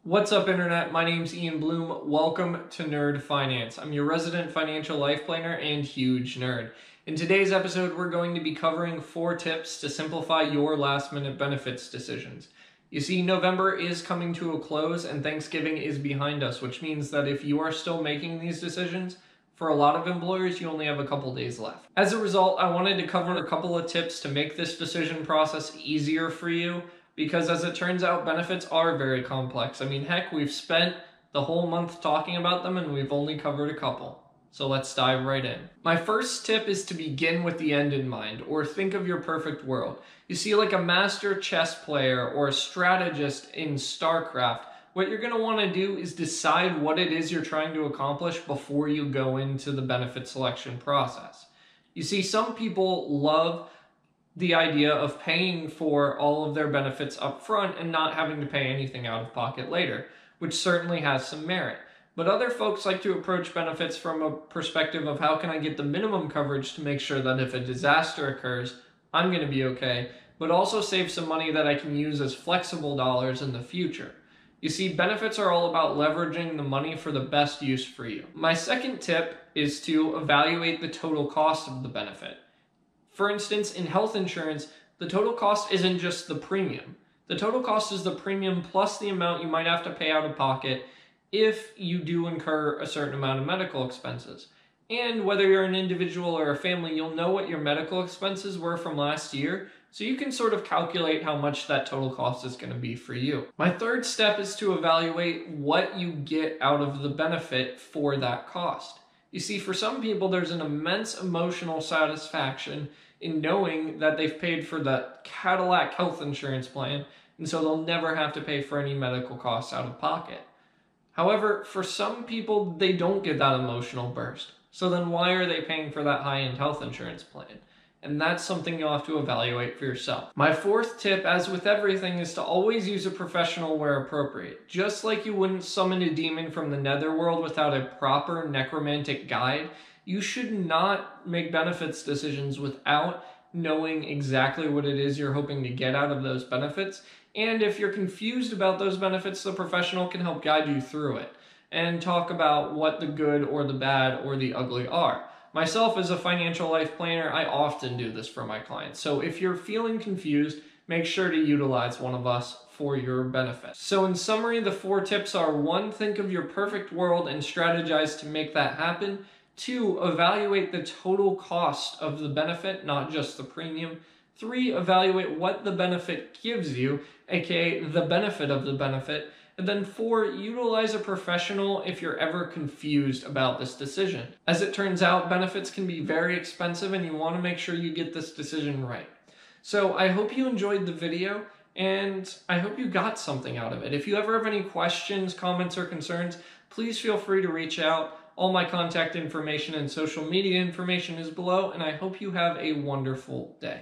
What's up, Internet? My name's Ian Bloom. Welcome to Nerd Finance. I'm your resident financial life planner and huge nerd. In today's episode, we're going to be covering 4 tips to simplify your last-minute benefits decisions. You see, November is coming to a close and Thanksgiving is behind us, which means that if you are still making these decisions, for a lot of employers, you only have a couple days left. As a result, I wanted to cover a couple of tips to make this decision process easier for you, because as it turns out, benefits are very complex. I mean, heck, we've spent the whole month talking about them and we've only covered a couple. So let's dive right in. My first tip is to begin with the end in mind, or think of your perfect world. You see, like a master chess player or a strategist in StarCraft, what you're going to want to do is decide what it is you're trying to accomplish before you go into the benefit selection process. You see, some people love the idea of paying for all of their benefits up front and not having to pay anything out of pocket later, which certainly has some merit. But other folks like to approach benefits from a perspective of how can I get the minimum coverage to make sure that if a disaster occurs, I'm going to be okay, but also save some money that I can use as flexible dollars in the future. You see, benefits are all about leveraging the money for the best use for you. My second tip is to evaluate the total cost of the benefit. For instance, in health insurance, the total cost isn't just the premium. The total cost is the premium plus the amount you might have to pay out of pocket if you do incur a certain amount of medical expenses. And whether you're an individual or a family, you'll know what your medical expenses were from last year, so you can sort of calculate how much that total cost is going to be for you. My third step is to evaluate what you get out of the benefit for that cost. You see, for some people, there's an immense emotional satisfaction in knowing that they've paid for that Cadillac health insurance plan, and so they'll never have to pay for any medical costs out of pocket. However, for some people, they don't get that emotional burst. So then why are they paying for that high-end health insurance plan? And that's something you'll have to evaluate for yourself. My fourth tip, as with everything, is to always use a professional where appropriate. Just like you wouldn't summon a demon from the netherworld without a proper necromantic guide, you should not make benefits decisions without knowing exactly what it is you're hoping to get out of those benefits. And if you're confused about those benefits, the professional can help guide you through it and talk about what the good or the bad or the ugly are. Myself, as a financial life planner, I often do this for my clients. So if you're feeling confused, make sure to utilize one of us for your benefit. So in summary, the 4 tips are: 1, think of your perfect world and strategize to make that happen. 2, evaluate the total cost of the benefit, not just the premium. 3, evaluate what the benefit gives you, aka the benefit of the benefit. And then 4, utilize a professional if you're ever confused about this decision. As it turns out, benefits can be very expensive and you want to make sure you get this decision right. So I hope you enjoyed the video and I hope you got something out of it. If you ever have any questions, comments, or concerns, please feel free to reach out. All my contact information and social media information is below, and I hope you have a wonderful day.